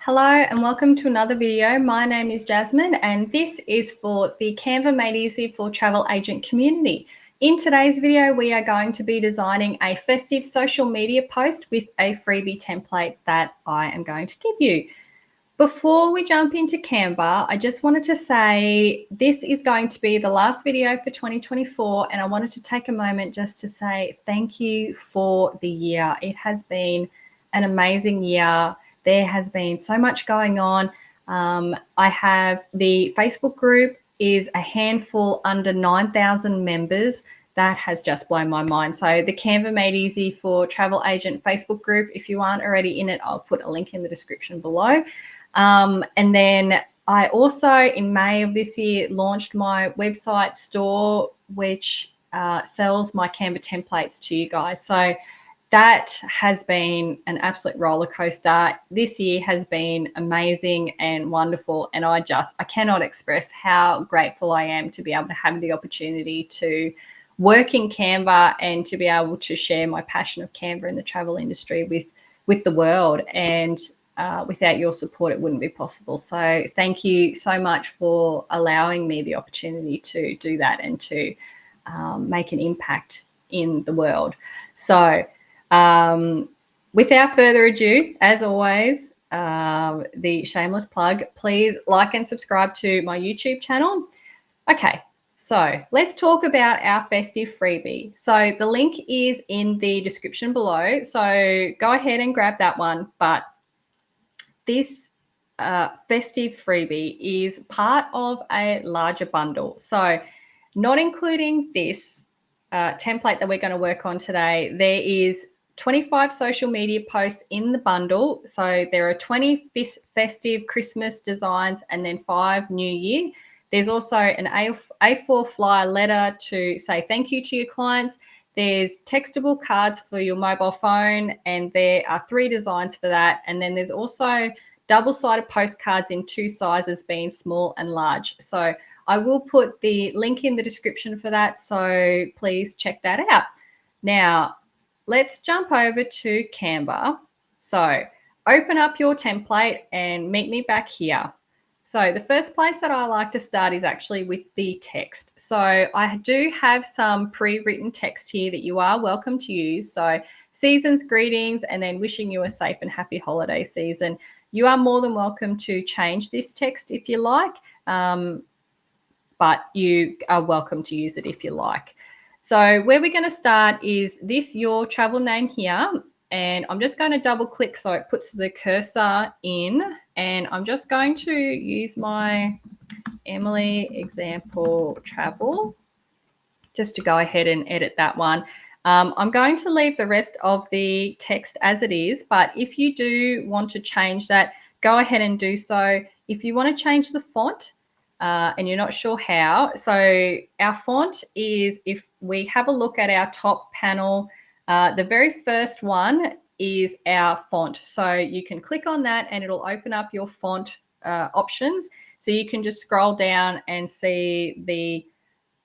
Hello and welcome to another video. My name is Jasmine and this is for the Canva Made Easy for Travel Agent community. In today's video, we are going to be designing a festive social media post with a freebie template that I am going to give you. Before we jump into Canva, I just wanted to say this is going to be the last video for 2024 and I wanted to take a moment just to say thank you for the year. It has been an amazing year. There has been so much going on. I have the Facebook group is a handful under 9,000 members. That has just blown my mind. So the Canva Made Easy for Travel Agent Facebook group, if you aren't already in it, I'll put a link in the description below. And then I also, in May of this year, launched my website store, which sells my Canva templates to you guys. So that has been an absolute roller coaster. This year has been amazing and wonderful. And I cannot express how grateful I am to be able to have the opportunity to work in Canva and to be able to share my passion of Canva in the travel industry with the world. And without your support, it wouldn't be possible. So thank you so much for allowing me the opportunity to do that and to make an impact in the world. So without further ado, as always, the shameless plug, please like and subscribe to my YouTube channel. Okay, so let's talk about our festive freebie. So the link is in the description below. So go ahead and grab that one. But this festive freebie is part of a larger bundle. So not including this template that we're going to work on today, there is 25 social media posts in the bundle. So there are 20 festive Christmas designs and then 5 New Year. There's also an A4 flyer letter to say thank you to your clients. There's textable cards for your mobile phone, and there are 3 designs for that. And then there's also double-sided postcards in 2 sizes, being small and large. So I will put the link in the description for that, so please check that out. Now, let's jump over to Canva. So open up your template and meet me back here. So the first place that I like to start is actually with the text. So I do have some pre-written text here that you are welcome to use. So season's greetings and then wishing you a safe and happy holiday season. You are more than welcome to change this text if you like, but you are welcome to use it if you like. So where we're going to start is this, your travel name here. And I'm just going to double click so it puts the cursor in. And I'm just going to use my Emily example travel just to go ahead and edit that one. I'm going to leave the rest of the text as it is, but if you do want to change that, go ahead and do so. If you want to change the font and you're not sure how, so our font is, if we have a look at our top panel, the very first one is our font. So you can click on that and it'll open up your font options. So you can just scroll down and see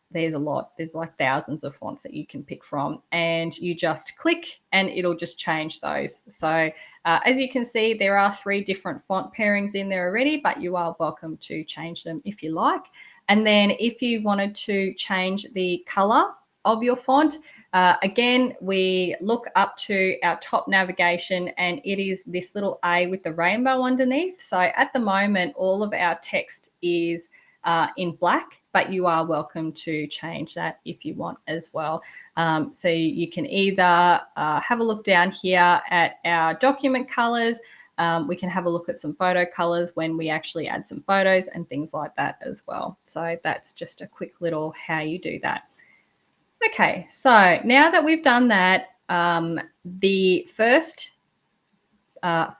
there's a lot. There's like thousands of fonts that you can pick from, and you just click and it'll just change those. So as you can see, there are 3 different font pairings in there already, but you are welcome to change them if you like. And then if you wanted to change the color of your font, again, we look up to our top navigation and it is this little A with the rainbow underneath. So at the moment, all of our text is in black, but you are welcome to change that if you want as well. So you can either have a look down here at our document colors. We can have a look at some photo colors when we actually add some photos and things like that as well. So that's just a quick little how you do that. Okay, so now that we've done that, the first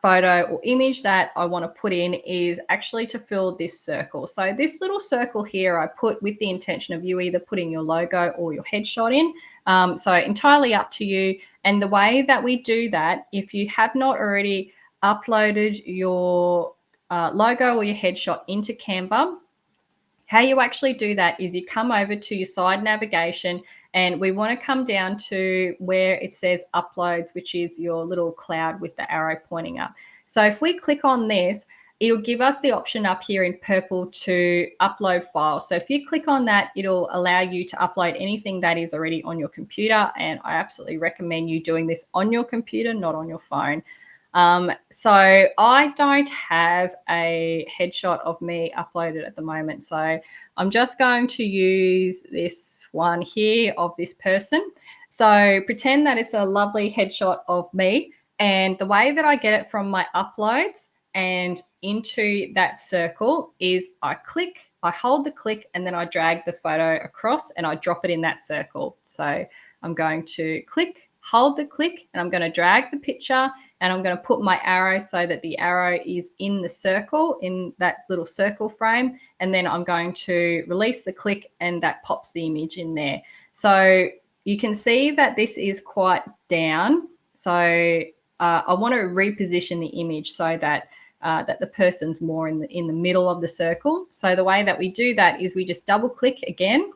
photo or image that I want to put in is actually to fill this circle. So this little circle here I put with the intention of you either putting your logo or your headshot in. So entirely up to you. And the way that we do that, if you have not already uploaded your logo or your headshot into Canva, how you actually do that is you come over to your side navigation And we want to come down to where it says uploads, which is your little cloud with the arrow pointing up. So if we click on this, it'll give us the option up here in purple to upload files. So if you click on that, it'll allow you to upload anything that is already on your computer. And I absolutely recommend you doing this on your computer, not on your phone. So I don't have a headshot of me uploaded at the moment. So I'm just going to use this one here of this person. So pretend that it's a lovely headshot of me. And the way that I get it from my uploads and into that circle is I click, I hold the click, and then I drag the photo across and I drop it in that circle. So I'm going to click, hold the click, and I'm going to drag the picture, and I'm going to put my arrow so that the arrow is in the circle, in that little circle frame. And then I'm going to release the click and that pops the image in there. So you can see that this is quite down. So I want to reposition the image so that that the person's more in the middle of the circle. So the way that we do that is we just double click again.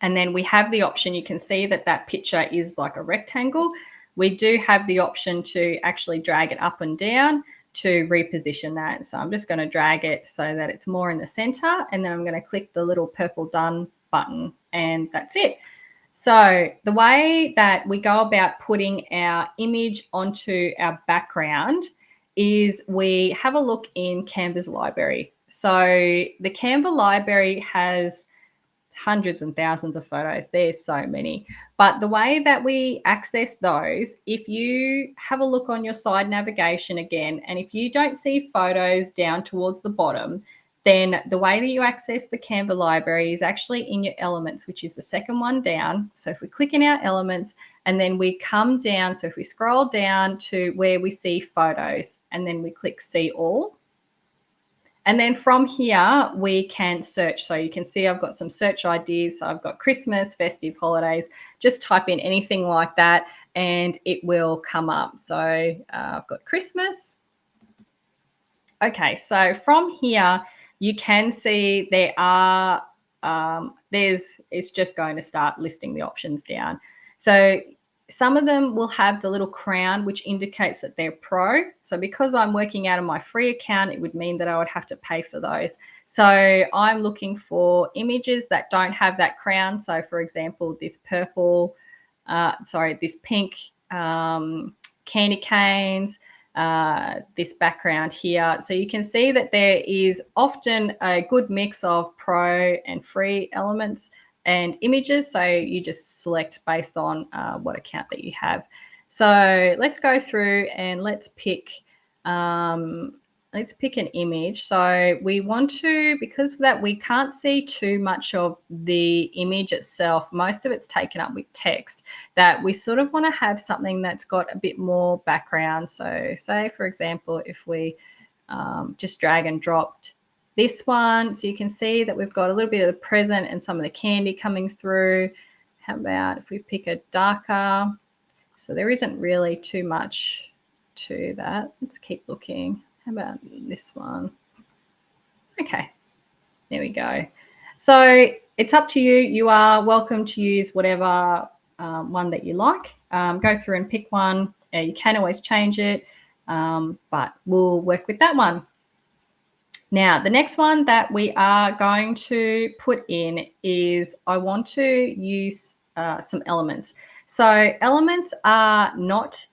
And then we have the option, you can see that that picture is like a rectangle. We do have the option to actually drag it up and down to reposition that. So I'm just going to drag it so that it's more in the center. And then I'm going to click the little purple done button, and that's it. So the way that we go about putting our image onto our background is we have a look in Canva's library. So the Canva library has hundreds and thousands of photos. There's so many. But the way that we access those, if you have a look on your side navigation again, and if you don't see photos down towards the bottom, then the way that you access the Canva library is actually in your elements, which is the second one down. So if we click in our elements and then we come down, so if we scroll down to where we see photos and then we click see all, and then from here, we can search. So you can see I've got some search ideas. So I've got Christmas, festive, holidays. Just type in anything like that and it will come up. So I've got Christmas. Okay, so from here, you can see there are, it's just going to start listing the options down. So some of them will have the little crown, which indicates that they're pro. So because I'm working out of my free account, it would mean that I would have to pay for those. So I'm looking for images that don't have that crown. So for example, this purple, this pink candy canes, this background here. So you can see that there is often a good mix of pro and free elements and images. So you just select based on what account that you have. So let's go through and let's pick an image. So we want to, because of that we can't see too much of the image itself. Most of it's taken up with text, that we sort of want to have something that's got a bit more background. So say, for example, if we just drag and dropped this one, so you can see that we've got a little bit of the present and some of the candy coming through. How about if we pick a darker? So there isn't really too much to that. Let's keep looking. How about this one? Okay, there we go. So it's up to you. You are welcome to use whatever one that you like. Go through and pick one. You can always change it, but we'll work with that one. Now, the next one that we are going to put in is I want to use some elements. So elements are not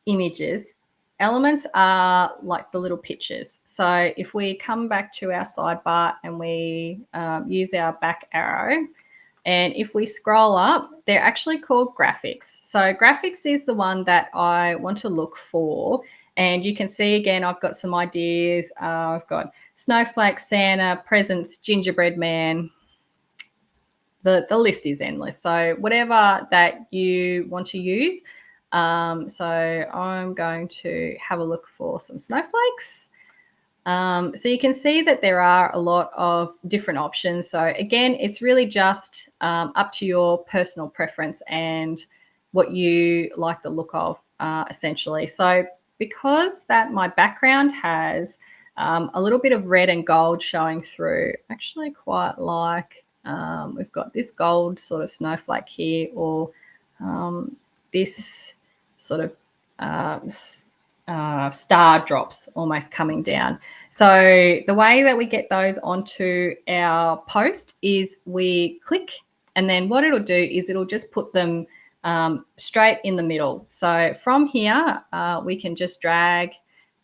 images. Elements are like the little pictures. So if we come back to our sidebar and we use our back arrow, and if we scroll up, they're actually called graphics. So graphics is the one that I want to look for. And you can see, again, I've got some ideas. I've got snowflake, Santa, presents, gingerbread man. The list is endless. So whatever that you want to use. So I'm going to have a look for some snowflakes. So you can see that there are a lot of different options. So again, it's really just up to your personal preference and what you like the look of, essentially. So because that my background has a little bit of red and gold showing through, I actually quite like we've got this gold sort of snowflake here, or this sort of star drops almost coming down. So the way that we get those onto our post is we click, and then what it'll do is it'll just put them straight in the middle. So from here, we can just drag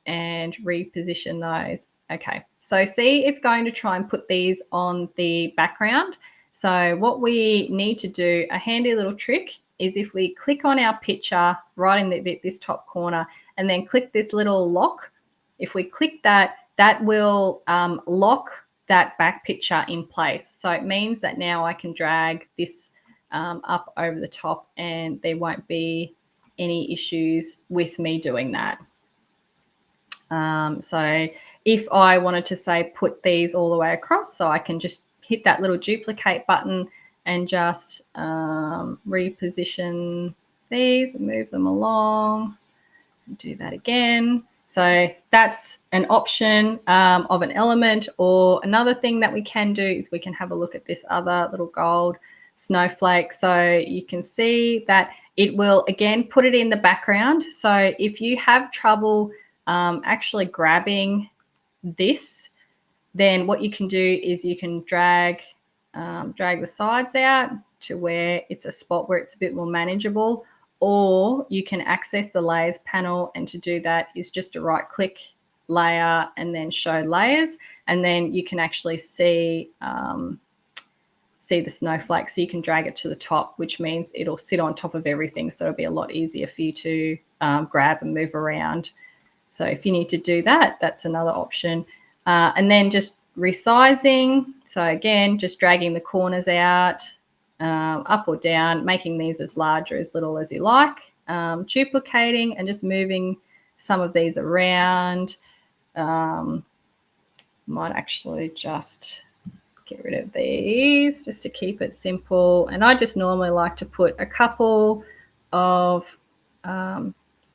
and reposition those. Okay, so see, it's going to try and put these on the background. So what we need to do, a handy little trick, is if we click on our picture right in this top corner and then click this little lock, if we click that, that will lock that back picture in place. So it means that now I can drag this up over the top and there won't be any issues with me doing that. So if I wanted to say put these all the way across, so I can just hit that little duplicate button and just reposition these and move them along. Do that again. So that's an option of an element. Or another thing that we can do is we can have a look at this other little gold snowflake. So you can see that it will again put it in the background. So if you have trouble actually grabbing this, then what you can do is you can drag the sides out to where it's a spot where it's a bit more manageable, or you can access the layers panel, and to do that is just a right click, layer, and then show layers, and then you can actually see the snowflake. So you can drag it to the top, which means it'll sit on top of everything, so it'll be a lot easier for you to grab and move around. So if you need to do that, that's another option. And then just resizing. So again, just dragging the corners out, up or down, making these as large or as little as you like, duplicating and just moving some of these around. Might actually just get rid of these just to keep it simple. And I just normally like to put a couple of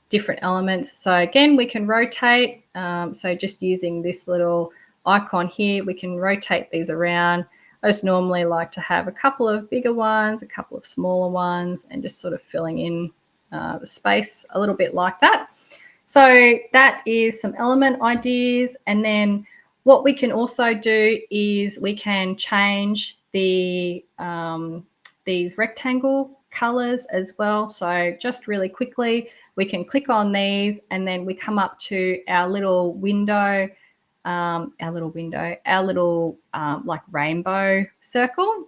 different elements. So again, we can rotate. So just using this little icon here, we can rotate these around. I just normally like to have a couple of bigger ones, a couple of smaller ones, and just sort of filling in the space a little bit like that. So that is some element ideas. And then what we can also do is we can change the these rectangle colors as well. So just really quickly, we can click on these and then we come up to our little window, like rainbow circle.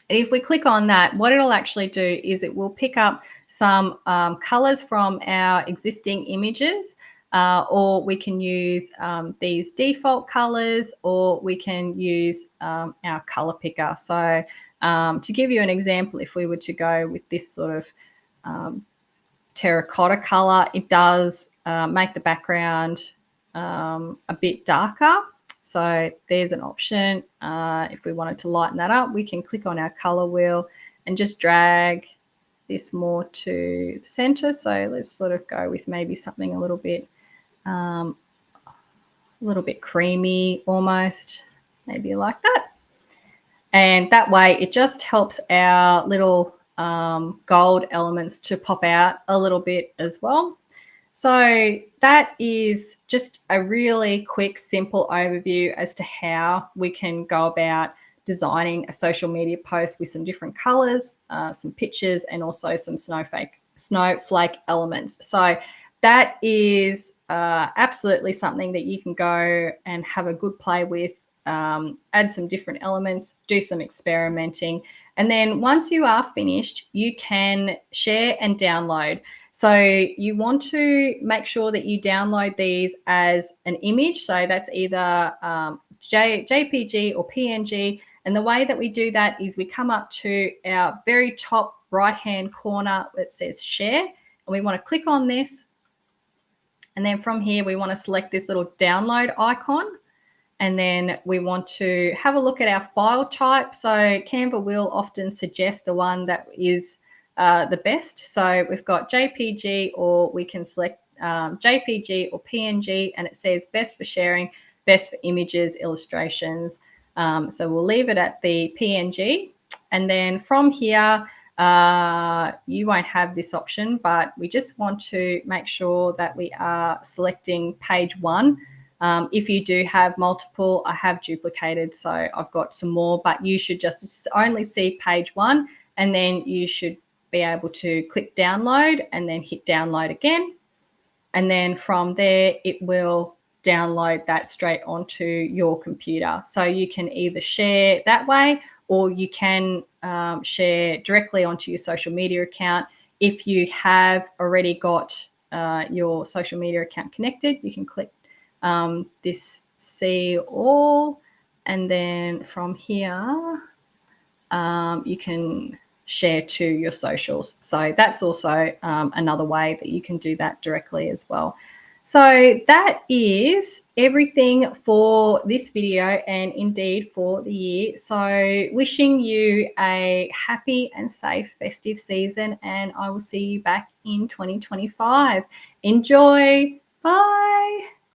If we click on that, what it'll actually do is it will pick up some colors from our existing images, or we can use these default colors, or we can use our color picker. So to give you an example, if we were to go with this sort of terracotta color, it does make the background a bit darker. So there's an option. If we wanted to lighten that up, we can click on our color wheel and just drag this more to center. So let's sort of go with maybe something a little bit creamy almost, maybe like that. And that way it just helps our little gold elements to pop out a little bit as well. So that is just a really quick, simple overview as to how we can go about designing a social media post with some different colors, some pictures, and also some snowflake elements. So that is absolutely something that you can go and have a good play with, add some different elements, do some experimenting. And then once you are finished, you can share and download. So you want to make sure that you download these as an image. So that's either JPG or PNG. And the way that we do that is we come up to our very top right-hand corner that says share, and we want to click on this. And then from here, we want to select this little download icon. And then we want to have a look at our file type. So Canva will often suggest the one that is the best. So we've got JPG, or we can select JPG or PNG, and it says best for sharing, best for images, illustrations, So we'll leave it at the PNG. And then from here, you won't have this option, but we just want to make sure that we are selecting page 1. If you do have multiple, I have duplicated, so I've got some more, but you should just only see page 1, and then you should be able to click download and then hit download again. And then from there, it will download that straight onto your computer. So you can either share that way, or you can share directly onto your social media account. If you have already got your social media account connected, you can click this see all, and then from here you can share to your socials. So that's also another way that you can do that directly as well. So that is everything for this video, and indeed for the year. So wishing you a happy and safe festive season, and I will see you back in 2025. Enjoy. Bye.